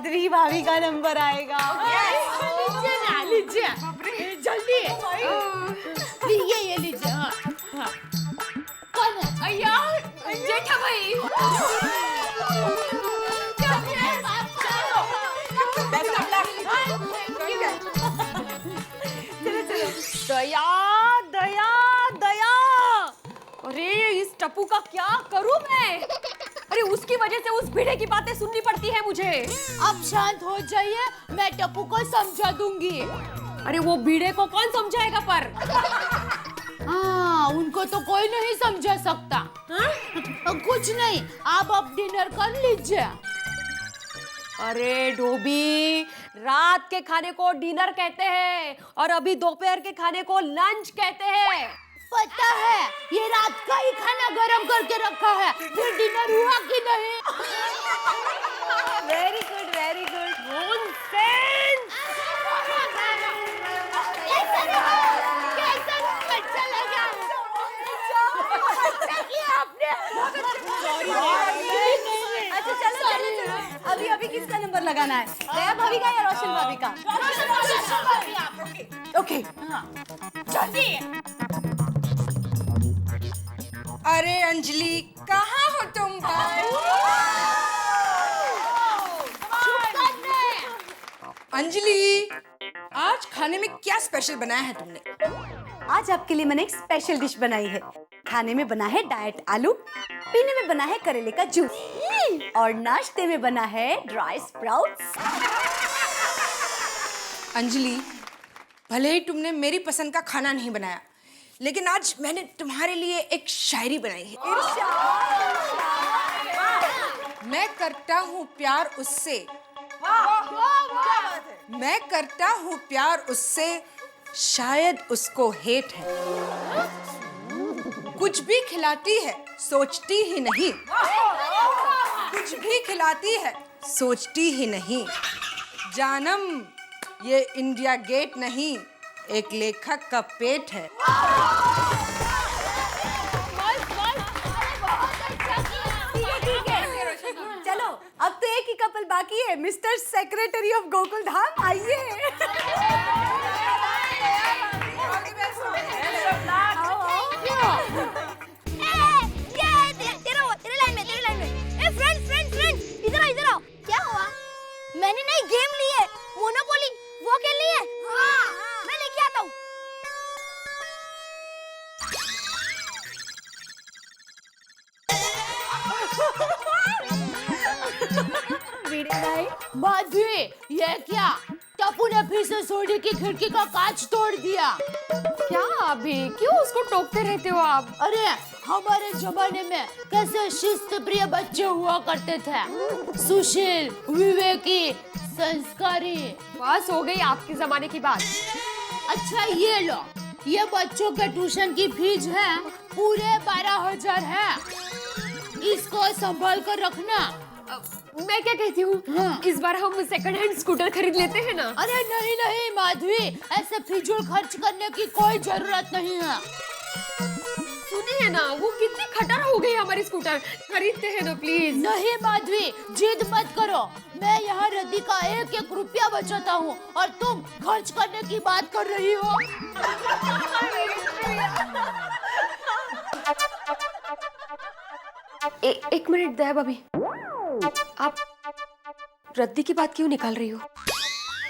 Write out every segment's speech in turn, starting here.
माधवी भाभी का नंबर आएगा। लीजिए ना, लीजिए जल्दी। ये लीजिए। हाँ हाँ। कौन है? अय्या जेठा भाई। दया दया दया। अरे इस टप्पू का क्या करूं मैं? अरे उसकी वजह से उस भिड़े की बातें सुननी पड़ती है मुझे। आप शांत हो जाइए, मैं टप्पू को समझा दूंगी। अरे वो भिड़े को कौन समझाएगा पर? हाँ, उनको तो कोई नहीं समझा सकता। हाँ? कुछ नहीं, आप अब डिनर कर लीजिए। अरे डोबी, रात के खाने को डिनर कहते हैं और अभी दोपहर के खाने को लंच कहते हैं। पता है, ये रात का ही खाना गरम करके रखा है, फिर डिनर हुआ कि नहीं? Very good very good. Nonsense. अच्छा लगा। अच्छा किया आपने। अच्छा चलो, अभी अभी किसका नंबर लगाना है? दया भाभी का या रोशन भाभी का? ओके जल्दी। अरे अंजलि, कहाँ हो तुम भाई? अंजलि, आज खाने में क्या स्पेशल बनाया है तुमने? आज आपके लिए मैंने एक स्पेशल डिश बनाई है। खाने में बना है डाइट आलू, पीने में बना है करेले का जूस और नाश्ते में बना है ड्राई स्प्राउट्स। अंजलि, भले ही तुमने मेरी पसंद का खाना नहीं बनाया, लेकिन आज मैंने तुम्हारे लिए एक शायरी बनाई है। मैं करता हूँ प्यार उससे, मैं करता हूँ प्यार उससे, शायद उसको हेट है। कुछ भी खिलाती है सोचती ही नहीं, कुछ भी खिलाती है सोचती ही नहीं। जानम, ये इंडिया गेट नहीं, एक लेखक का पेट है। चलो अब तो एक ही कपल बाकी है, mister secretary of Gokul Dham, आइए। मैंने नई गेम ली है, मोनोपोली, वो खेलनी है। हाँ, मैं लेके आता हूँ। माधवी, ये क्या? टप्पू ने फिर से सोडी की खिड़की का कांच तोड़ दिया। क्या अभी क्यों उसको टोकते रहते हो आप? अरे हमारे जमाने में कैसे शिस्त प्रिय बच्चे हुआ करते थे, सुशील, विवेकी, संस्कारी। बस हो गई आपके जमाने की बात। अच्छा ये लो, ये बच्चों के ट्यूशन की फीस है, पूरे 12,000 है। इसको संभाल कर रखना। मैं क्या कहती हूँ, हाँ। इस बार हम सेकंड हैंड स्कूटर खरीद लेते हैं ना? अरे नहीं नहीं माधवी, ऐसे फिजूल खर्च करने की कोई जरूरत नहीं है। सुनिए ना, वो कितनी खटर हो गई हमारी स्कूटर, खरीदते हैं ना प्लीज। नहीं माधवी, जिद मत करो। मैं यहाँ रद्दी का 1-1 रुपया बचाता हूँ और तुम खर्च करने की बात कर रही हो। एक मिनट दया भाभी, आप रद्दी की बात क्यों निकाल रही हो?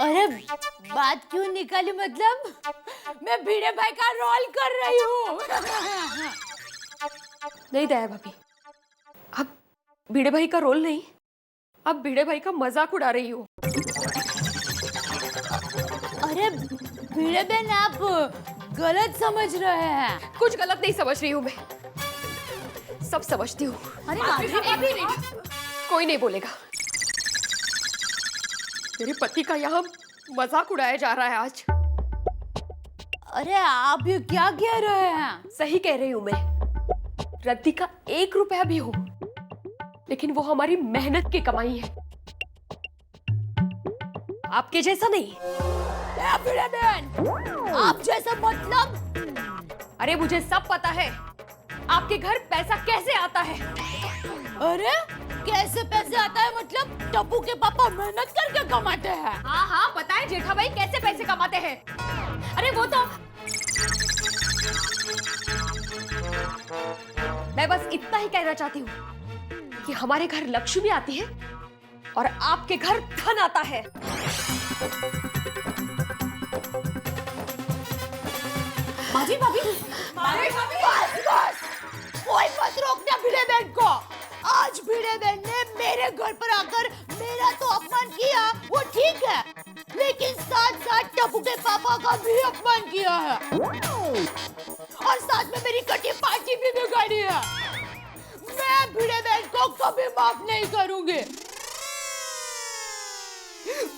अरे बात क्यों निकाली, मतलब मैं भिड़े भाई का रोल कर रही हूँ। नहीं दया भाभी, आप भिड़े भाई का रोल नहीं, आप भिड़े भाई का मजाक उड़ा रही हो। अरे भिड़े बहन, आप गलत समझ रहे हैं। कुछ गलत नहीं समझ रही हूँ मैं, सब समझती हूँ। अरे माधवी, कोई नहीं बोलेगा। मेरे पति का यहाँ मजाक उड़ाया जा रहा है आज। अरे आप ये क्या कह रहे हैं? सही कह रही हूँ मैं। रद्दी का 1 रुपया भी हो, लेकिन वो हमारी मेहनत की कमाई है, आपके जैसा नहीं। भिड़े बहन, आप जैसा मतलब? अरे मुझे सब पता है, आपके घर पैसा कैसे आता है। अरे कैसे पैसे आता है मतलब टप्पू के पापा मेहनत करके कमाते हैं। हाँ हाँ पता है जेठा भाई कैसे पैसे कमाते हैं। अरे वो तो मैं बस इतना ही कहना चाहती हूँ कि हमारे घर लक्ष्मी आती है और आपके घर धन आता है। भाभी भाभी बस बस, कोई मत रोकना भिड़े बहन को। आज भिड़े बहन ने मेरे घर पर आकर मेरा तो अपमान किया, वो ठीक है, लेकिन साथ साथ टप्पू के पापा का भी अपमान किया है और साथ में मेरी कटी पार्टी भी बिगाड़ी है। मैं भिड़े बहन को कभी माफ नहीं करूंगी,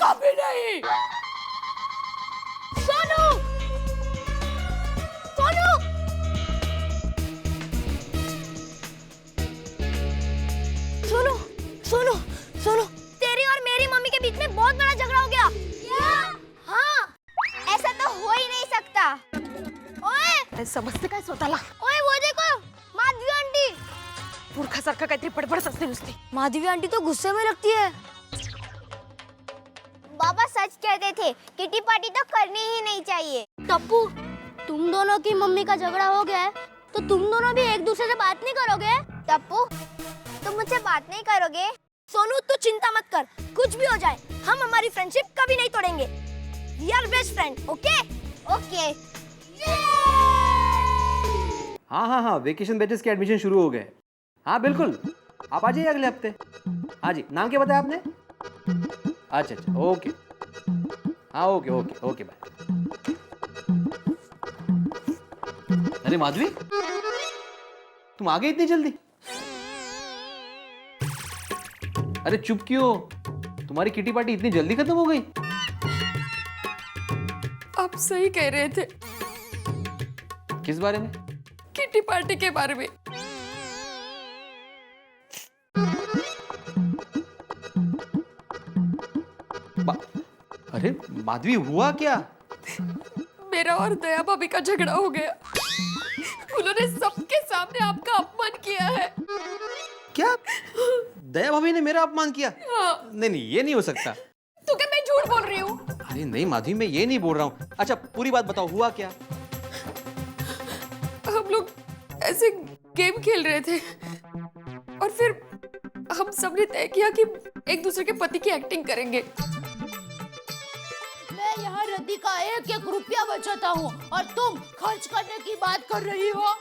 कभी नहीं। सोनू, सोनू, सुनो सुनो सुनो, तेरी और मेरी मम्मी के बीच में बहुत बड़ा झगड़ा हो गया। हाँ, ऐसा तो हो ही नहीं सकता। ओए समजते काय स्वतःला ओए वो देखो, माधवी आंटी। मूर्खासारखं काहीतरी बडबडत असते नुसती। माधवी आंटी तो गुस्से में लगती है। बाबा सच कहते थे, किटी पार्टी तो करनी ही नहीं चाहिए। टप्पू, तुम दोनों की मम्मी का झगड़ा हो गया है, तो तुम दोनों भी एक दूसरे से बात नहीं करोगे? टप्पू, तुम मुझसे बात नहीं करोगे? सोनू, तू चिंता मत कर, कुछ भी हो जाए हम हमारी फ्रेंडशिप कभी नहीं तोड़ेंगे। We are best friend, okay? Okay. हाँ, वेकेशन बैचेस के एडमिशन शुरू हो गए। हाँ बिल्कुल, आप आ जाइए अगले हफ्ते। हाँ जी, नाम क्या बताया आपने? अच्छा, ओके। हाँ, ओके बाय। अरे माधवी, तुम आ गई इतनी जल्दी? अरे चुप क्यों? तुम्हारी किटी पार्टी इतनी जल्दी खत्म हो गई? आप सही कह रहे थे। किस बारे में? किटी पार्टी के बारे में। अरे माधवी, हुआ क्या? मेरा और दया भाभी का झगड़ा हो गया। उन्होंने सबके सामने आपका अपमान किया है। क्या? दया भाभी ने मेरा अपमान किया? हाँ। नहीं, ये नहीं हो सकता। तो क्या मैं झूठ बोल रही हूँ? अरे नहीं माधवी, मैं ये नहीं बोल रहा हूँ। अच्छा पूरी बात बताओ, हुआ क्या? हम लोग ऐसे गेम खेल रहे थे और फिर हम सबने तय किया कि एक दूसरे के पति की एक्टिंग करेंगे। मैं यहाँ रद्दी का एक एक रुपया बचाता हूँ और तुम खर्च करने की बात कर रही हो।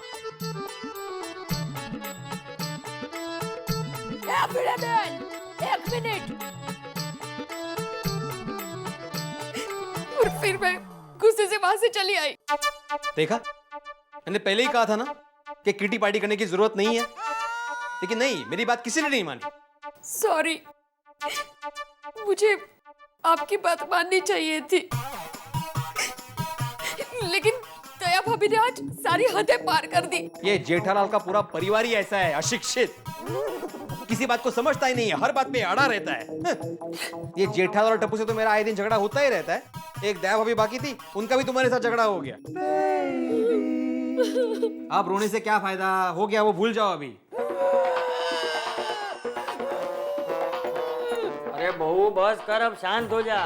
एक मिनट। और फिर मैं गुस्से से वहां से चली आई। देखा, मैंने पहले ही कहा था ना कि किटी पार्टी करने की जरूरत नहीं है, लेकिन नहीं, मेरी बात किसी ने नहीं मानी। सॉरी, मुझे आपकी बात माननी चाहिए थी, लेकिन दया भाभी ने आज सारी हदें पार कर दी। ये जेठालाल का पूरा परिवार ही ऐसा है, अशिक्षित, किसी बात को समझता ही नहीं है, हर बात पे अड़ा रहता है। ये जेठालाल और टप्पू से तो मेरा आए दिन झगड़ा होता ही रहता है। एक दया भाभी बाकी थी, उनका भी तुम्हारे साथ झगड़ा हो गया। आप रोने से क्या फायदा? हो गया वो भूल जाओ अभी। अरे बहू बस कर, अब शांत हो जा।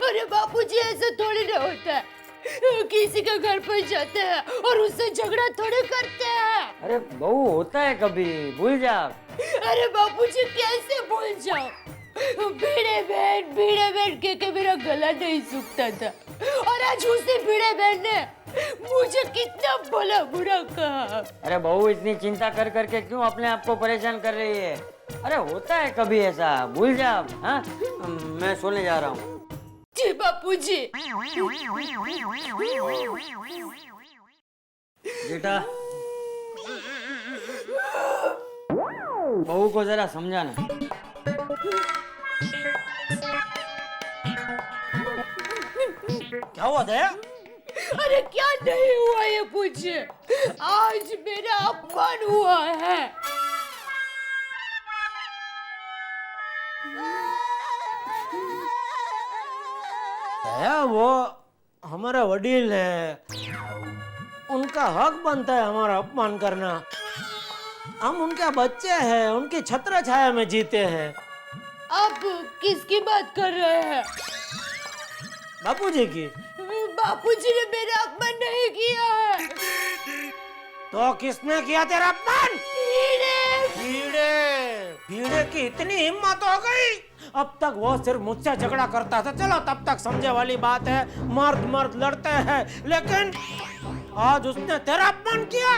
अरे बापूजी, ऐसा थोड़ी ना होता है। किसी के घर पर जाते हैं और उससे झगड़ा थोड़े करते हैं। अरे बहू, होता है कभी, भूल जा। अरे बापूजी, कैसे भूल जाओ? भिड़े बहन के मेरा गला नहीं सूखता था और आज उसी भिड़े बहन ने मुझे कितना भला बुरा कहा। अरे बहू, इतनी चिंता कर करके क्यों अपने आप को परेशान कर रही है? अरे होता है कभी ऐसा, भूल जा। हाँ, मैं सोने जा रहा हूँ। जी बापूजी। बेटा, बहू को जरा समझाना। क्या हुआ दया? अरे क्या नहीं हुआ ये पूछे, आज मेरा अपमान हुआ है। दया, वो हमारा वडील है, उनका हक बनता है हमारा अपमान करना। हम उनके बच्चे हैं, उनकी छत्र छाया में जीते हैं। आप किसकी बात कर रहे हैं? बापूजी की। बापूजी ने मेरा अपमान नहीं किया है। तो किसने किया तेरा अपमान? कीड़े। भीड़े। भीड़े की इतनी हिम्मत हो गई। अब तक वो सिर्फ मुझसे झगड़ा करता था, चलो तब तक समझे वाली बात है, मर्द मर्द लड़ते हैं, लेकिन आज उसने तेरा अपमान किया।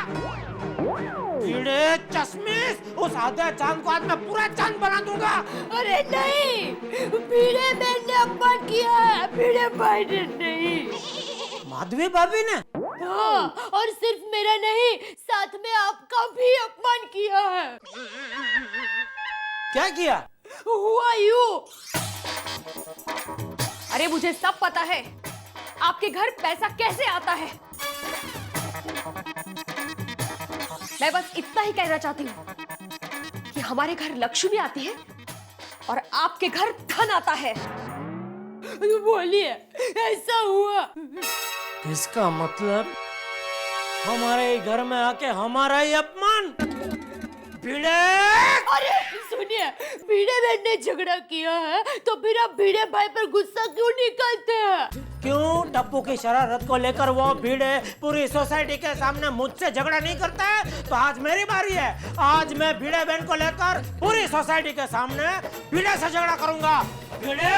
भीड़े चश्मिश, उस आधे चांद को आज मैं पूरा चांद बना दूंगा। अरे नहीं, भीड़े बहन ने अपमान किया है, भीड़े भाई ने नहीं। माधवी भाभी ने? हाँ, और सिर्फ मेरा नहीं, साथ में आपका भी अपमान किया है। क्या किया? Who are you? अरे मुझे सब पता है आपके घर पैसा कैसे आता है। मैं बस इतना ही कहना चाहती हूँ कि हमारे घर लक्ष्मी आती है और आपके घर धन आता है। बोलिए, ऐसा हुआ? इसका मतलब हमारे घर में आके हमारा ही अपमान? भीड़े! अरे सुनिए, भीड़े बहन ने झगड़ा किया है तो फिर आप भीड़े भाई पर गुस्सा क्यों निकालते हैं? क्यों? टप्पू की शरारत को लेकर वो भीड़े पूरी सोसाइटी के सामने मुझसे झगड़ा नहीं करता है, तो आज मेरी बारी है। आज मैं भीड़े बहन को लेकर पूरी सोसाइटी के सामने भीड़े से झगड़ा करूंगा। भीड़े!